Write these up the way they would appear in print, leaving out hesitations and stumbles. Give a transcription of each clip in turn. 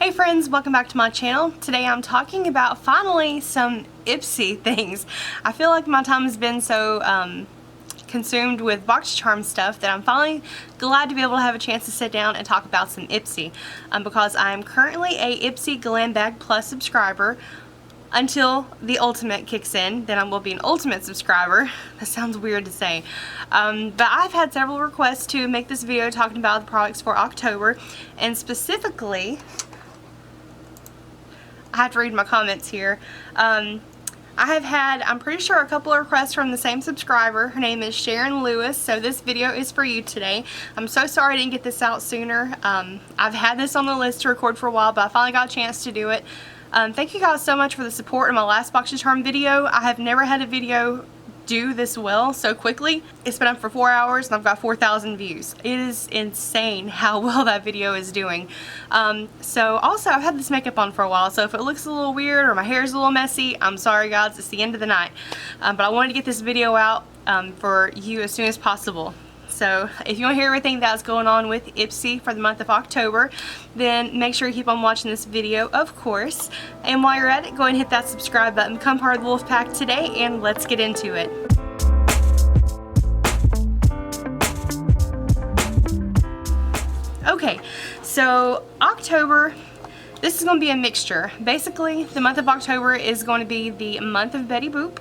Hey friends, welcome back to my channel. Today I'm talking about finally some Ipsy things. I feel like my time has been so consumed with Boxycharm stuff that I'm finally glad to be able to have a chance to sit down and talk about some Ipsy because I'm currently a Ipsy Glam Bag Plus subscriber until the Ultimate kicks in. Then I will be an Ultimate subscriber. That sounds weird to say. But I've had several requests to make this video talking about the products for October, and specifically I have to read my comments here. I have had, I'm pretty sure, a couple of requests from the same subscriber. Her name is Sharon Lewis, so this video is for you today. I'm so sorry I didn't get this out sooner. I've had this on the list to record for a while, but I finally got a chance to do it. Thank you guys so much for the support in my last Boxycharm video. I have never had a video do this well so quickly. It's been up for 4 hours and I've got 4,000 views. It is insane how well that video is doing. So also I've had this makeup on for a while, so if it looks a little weird or my hair is a little messy, I'm sorry guys, it's the end of the night. But I wanted to get this video out for you as soon as possible. So if you want to hear everything that's going on with Ipsy for the month of October, then make sure you keep on watching this video, of course. And while you're at it, go ahead and hit that subscribe button. Become part of the Wolf Pack today, and let's get into it. Okay, so October, this is going to be a mixture. Basically, the month of October is going to be the month of Betty Boop.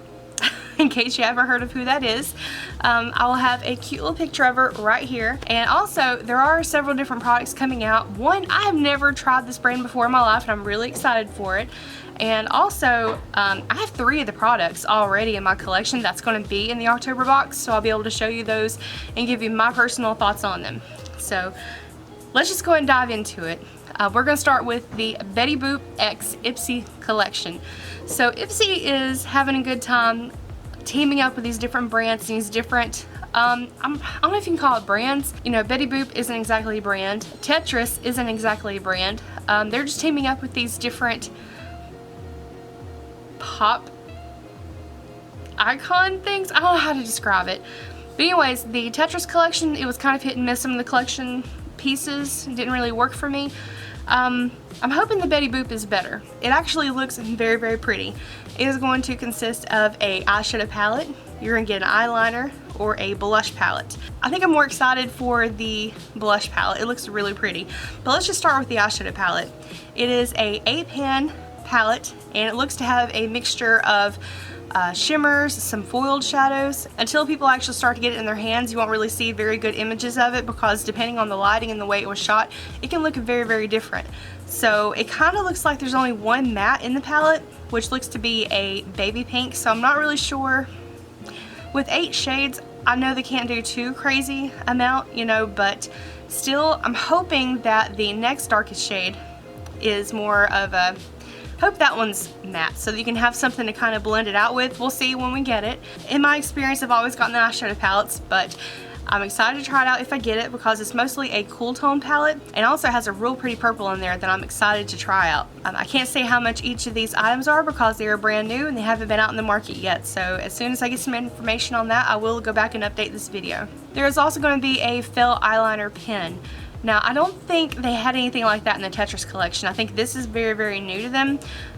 In case you haven't heard of who that is. I will have a cute little picture of her right here. And also, there are several different products coming out. One, I have never tried this brand before in my life, and I'm really excited for it. And also, I have 3 of the products already in my collection that's going to be in the October box, so I'll be able to show you those and give you my personal thoughts on them. So, let's just go ahead and dive into it. We're going to start with the Betty Boop X Ipsy collection. So, Ipsy is having a good time teaming up with these different brands, these different, I don't know if you can call it brands. You know, Betty Boop isn't exactly a brand. Tetris isn't exactly a brand. They're just teaming up with these different pop icon things. I don't know how to describe it. But anyways, the Tetris collection, it was kind of hit and miss. Some of the collection pieces didn't really work for me. I'm hoping the Betty Boop is better. It actually looks very, very pretty. It is going to consist of a eyeshadow palette. You're going to get an eyeliner or a blush palette. I think I'm more excited for the blush palette. It looks really pretty. But let's just start with the eyeshadow palette. It is a 8-pan palette, and it looks to have a mixture of shimmers, some foiled shadows. Until people actually start to get it in their hands, you won't really see very good images of it, because depending on the lighting and the way it was shot, it can look very, very different. So it kind of looks like there's only one matte in the palette, which looks to be a baby pink, so I'm not really sure. With 8 shades, I know they can't do too crazy amount, you know, but still I'm hoping that the next darkest shade is more of a, hope that one's matte so that you can have something to kind of blend it out with. We'll see when we get it. In my experience, I've always gotten the eyeshadow palettes, but I'm excited to try it out if I get it, because it's mostly a cool tone palette and also has a real pretty purple in there that I'm excited to try out. I can't say how much each of these items are because they are brand new and they haven't been out in the market yet, so as soon as I get some information on that, I will go back and update this video. There is also going to be a felt eyeliner pen. Now, I don't think they had anything like that in the Tetris collection. I think this is very, very new to them.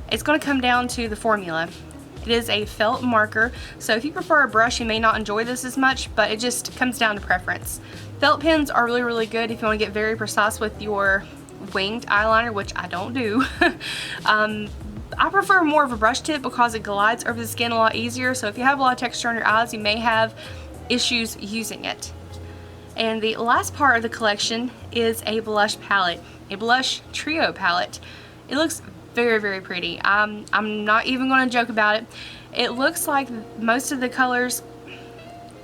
It's going to come down to the formula. It is a felt marker, so if you prefer a brush, you may not enjoy this as much, but it just comes down to preference. Felt pens are really, really good if you want to get very precise with your winged eyeliner, which I don't do. I prefer more of a brush tip because it glides over the skin a lot easier, so if you have a lot of texture on your eyes, you may have issues using it. And the last part of the collection is a blush palette, a blush trio palette. It looks very, very pretty. I'm not even going to joke about it. It looks like most of the colors,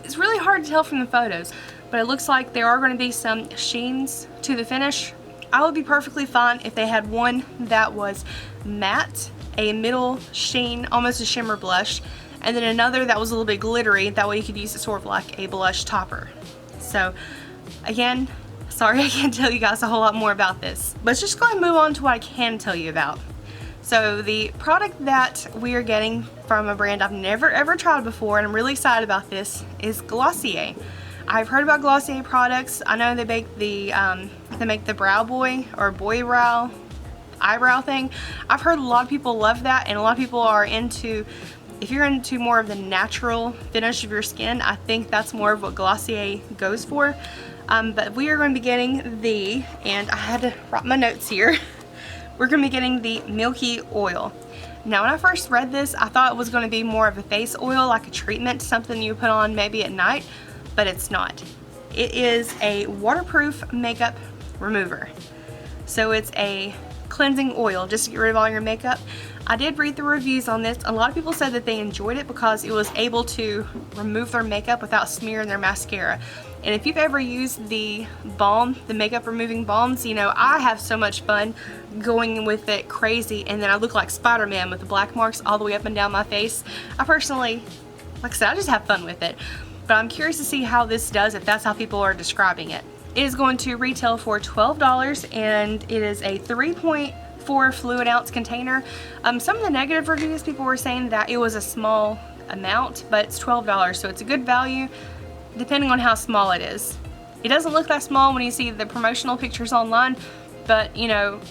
it's really hard to tell from the photos, but it looks like there are going to be some sheens to the finish. I would be perfectly fine if they had one that was matte, a middle sheen, almost a shimmer blush, and then another that was a little bit glittery. That way you could use it sort of like a blush topper. So again, sorry I can't tell you guys a whole lot more about this. But let's just go ahead and move on to what I can tell you about. So the product that we are getting from a brand I've never ever tried before, and I'm really excited about this, is Glossier. I've heard about Glossier products. I know they make the brow boy or boy brow eyebrow thing. I've heard a lot of people love that, and a lot of people are into, if you're into more of the natural finish of your skin, I think that's more of what Glossier goes for. But we are going to be getting and I had to write my notes here, we're going to be getting the Milky Oil. Now when I first read this, I thought it was going to be more of a face oil, like a treatment, something you put on maybe at night, but it's not. It is a waterproof makeup remover. So it's a cleansing oil just to get rid of all your makeup. I did read the reviews on this. A lot of people said that they enjoyed it because it was able to remove their makeup without smearing their mascara. And if you've ever used the balm, the makeup removing balms, you know, I have so much fun going with it crazy, and then I look like Spider-Man with the black marks all the way up and down my face. I personally, like I said, I just have fun with it. But I'm curious to see how this does, if that's how people are describing it. It is going to retail for $12, and it is a 3.4 fluid ounce container. Some of the negative reviews, people were saying that it was a small amount, but it's $12, so it's a good value depending on how small it is. It doesn't look that small when you see the promotional pictures online, but you know,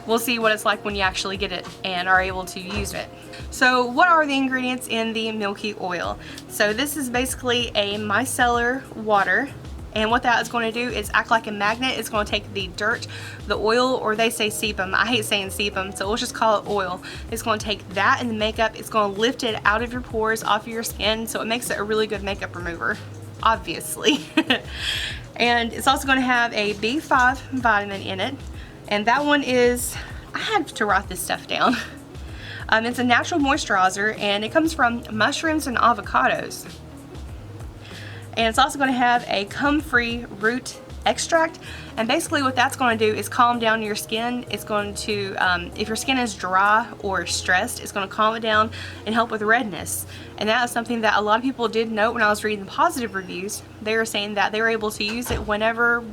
we'll see what it's like when you actually get it and are able to use it. So what are the ingredients in the Milky Oil? So this is basically a micellar water, and what that is going to do is act like a magnet. It's going to take the dirt, the oil, or they say sebum. I hate saying sebum, so we'll just call it oil. It's going to take that and the makeup, it's going to lift it out of your pores, off of your skin, so it makes it a really good makeup remover, obviously. And it's also going to have a B5 vitamin in it, and that one is, I had to write this stuff down. It's a natural moisturizer, and it comes from mushrooms and avocados. And it's also going to have a comfrey root extract, and basically what that's going to do is calm down your skin. It's going to, if your skin is dry or stressed, it's going to calm it down and help with redness. And that is something that a lot of people did note when I was reading the positive reviews. They were saying that they were able to use it whenever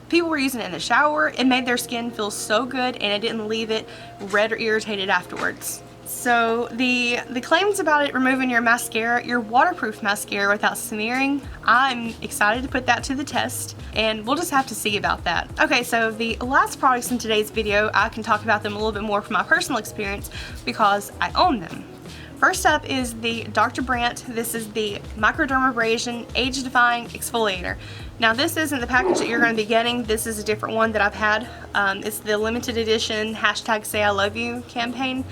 people were using it in the shower. It made their skin feel so good, and it didn't leave it red or irritated afterwards. So the claims about it removing your mascara, your waterproof mascara without smearing, I'm excited to put that to the test, and we'll just have to see about that. Okay, so the last products in today's video, I can talk about them a little bit more from my personal experience because I own them. First up is the Dr. Brandt. This is the Microdermabrasion Age Defying Exfoliator. Now this isn't the package that you're going to be getting. This is a different one that I've had. It's the limited edition #SayILoveYou campaign.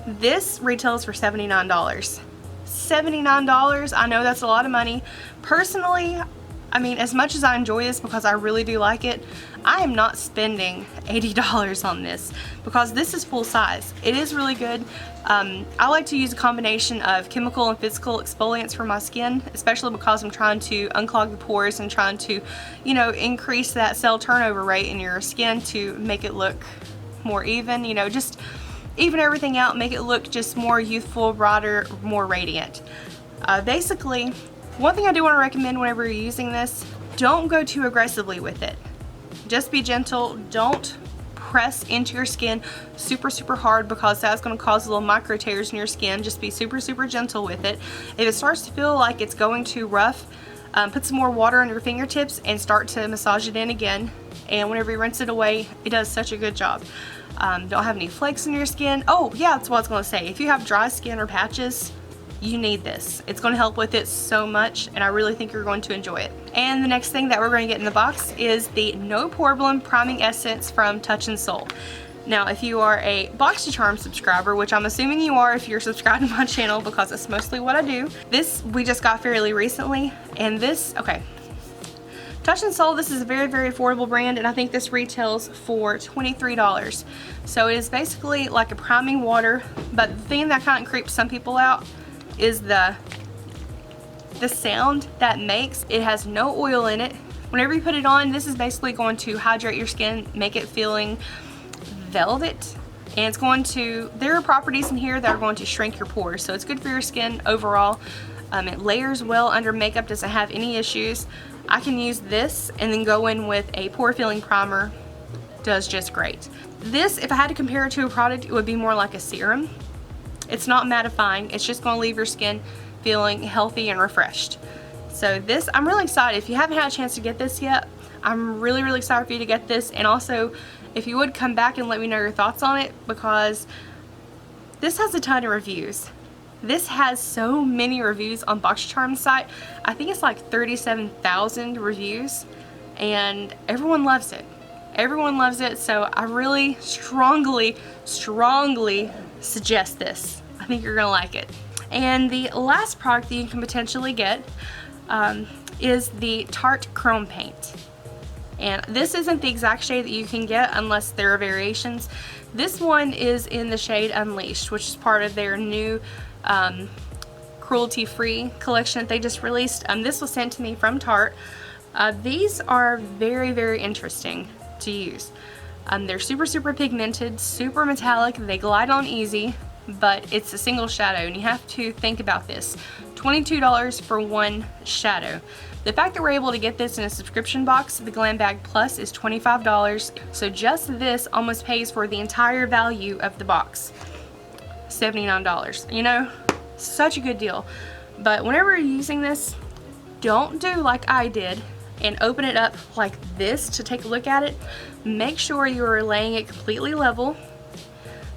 This retails for $79. $79, I know that's a lot of money. Personally, I mean, as much as I enjoy this because I really do like it, I am not spending $80 on this because this is full size. It is really good. I like to use a combination of chemical and physical exfoliants for my skin, especially because I'm trying to unclog the pores and trying to, you know, increase that cell turnover rate in your skin to make it look more even, you know, just even everything out, make it look just more youthful, brighter, more radiant. Basically, one thing I do want to recommend whenever you're using this, don't go too aggressively with it. Just be gentle. Don't press into your skin super hard because that's going to cause little micro tears in your skin. Just be super gentle with it. If it starts to feel like it's going too rough, put some more water on your fingertips and start to massage it in again. And whenever you rinse it away, it does such a good job. Don't have any flakes in your skin. Oh yeah, that's what I was going to say. If you have dry skin or patches, you need this. It's going to help with it so much, and I really think you're going to enjoy it. And the next thing that we're going to get in the box is the No Problem Priming Essence from Touch in Sol. Now, if you are a Boxycharm subscriber, which I'm assuming you are if you're subscribed to my channel because that's mostly what I do, this we just got fairly recently, and this, okay. Touch in Sol, this is a very affordable brand, and I think this retails for $23. So it is basically like a priming water, but the thing that kind of creeps some people out is the sound that makes. It has no oil in it. Whenever you put it on, this is basically going to hydrate your skin, make it feeling velvet, and it's going to, there are properties in here that are going to shrink your pores, so it's good for your skin overall. It layers well under makeup, doesn't have any issues. I can use this and then go in with a pore filling primer. Does just great. This, if I had to compare it to a product, it would be more like a serum. It's not mattifying, it's just going to leave your skin feeling healthy and refreshed. So this, I'm really excited. If you haven't had a chance to get this yet, I'm really excited for you to get this. And also, if you would come back and let me know your thoughts on it, because this has a ton of reviews. This has so many reviews on Boxycharm's site. I think it's like 37,000 reviews, and everyone loves it. Everyone loves it, so I really strongly suggest this. I think you're gonna like it. And the last product that you can potentially get is the Tarte Chrome Paint. And this isn't the exact shade that you can get unless there are variations. This one is in the shade Unleashed, which is part of their new cruelty-free collection that they just released. This was sent to me from Tarte. These are very interesting to use. They're super pigmented, super metallic, they glide on easy, but it's a single shadow, and you have to think about this. $22 for one shadow. The fact that we're able to get this in a subscription box, the Glam Bag Plus, is $25, so just this almost pays for the entire value of the box. $79. You know, such a good deal. But whenever you're using this, don't do like I did and open it up like this to take a look at it. Make sure you're laying it completely level,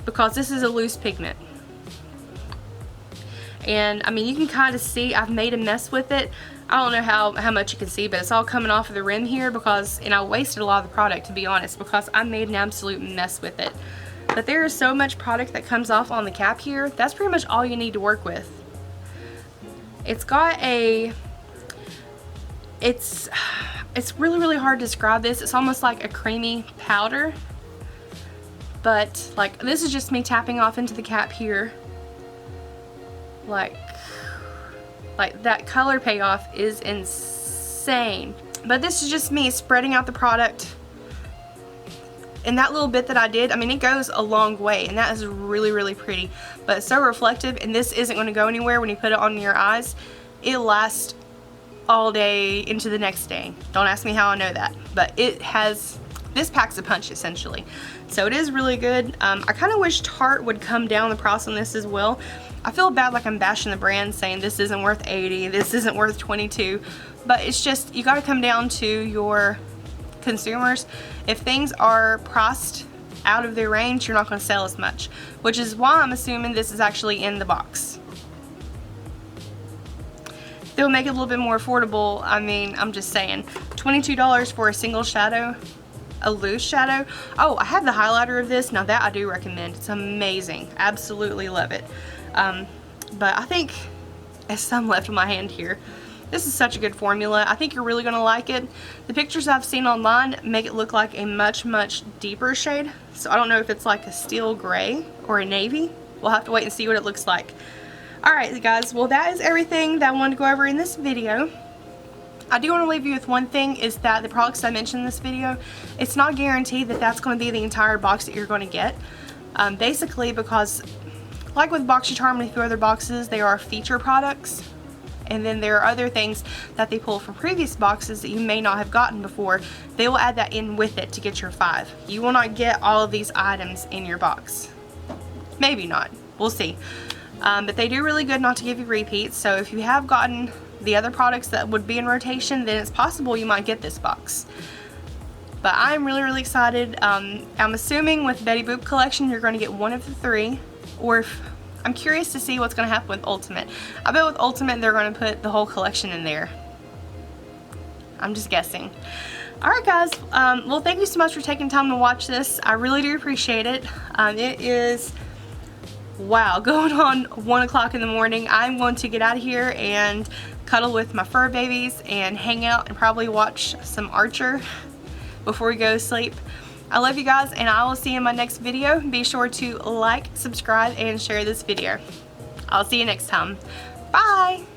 because this is a loose pigment. And I mean, you can kind of see I've made a mess with it. I don't know how much you can see, but it's all coming off of the rim here, and I wasted a lot of the product, to be honest, because I made an absolute mess with it. But there is so much product that comes off on the cap here. That's pretty much all you need to work with. It's got a, it's really hard to describe this. It's almost like a creamy powder. But like, this is just me tapping off into the cap here. Like that color payoff is insane. But this is just me spreading out the product. And that little bit that I did, I mean, it goes a long way, and that is really pretty. But it's so reflective, and this isn't going to go anywhere when you put it on your eyes. It lasts all day into the next day. Don't ask me how I know that, but it has, this packs a punch essentially. So it is really good. I kind of wish Tarte would come down the price on this as well. I feel bad like I'm bashing the brand, saying this isn't worth $80, this isn't worth $22, but it's just, you got to come down to your consumers. If things are priced out of their range, you're not going to sell as much, which is why I'm assuming this is actually in the box. They'll make it a little bit more affordable. I mean, I'm just saying, $22 for a single shadow, a loose shadow. Oh, I have the highlighter of this. Now that I do recommend. It's amazing. Absolutely love it. But I think there's some left in my hand here. This is such a good formula. I think you're really going to like it. The pictures I've seen online make it look like a much deeper shade. So I don't know if it's like a steel gray or a navy. We'll have to wait and see what it looks like. Alright guys, well that is everything that I wanted to go over in this video. I do want to leave you with one thing, is that the products I mentioned in this video, it's not guaranteed that that's going to be the entire box that you're going to get. Basically because, like with Boxycharm and a few other boxes, they are feature products. And then there are other things that they pull from previous boxes that you may not have gotten before. They will add that in with it to get your 5. You will not get all of these items in your box. Maybe not. We'll see. But they do really good not to give you repeats. So if you have gotten the other products that would be in rotation, then it's possible you might get this box. But I'm really excited. I'm assuming with Betty Boop collection you're going to get one of the 3. Or if, I'm curious to see what's going to happen with Ultimate. I bet with Ultimate they're going to put the whole collection in there. I'm just guessing. Alright guys, well thank you so much for taking time to watch this. I really do appreciate it. It is, wow, going on 1 o'clock in the morning. I'm going to get out of here and cuddle with my fur babies and hang out and probably watch some Archer before we go to sleep. I love you guys, and I will see you in my next video. Be sure to like, subscribe, and share this video. I'll see you next time. Bye!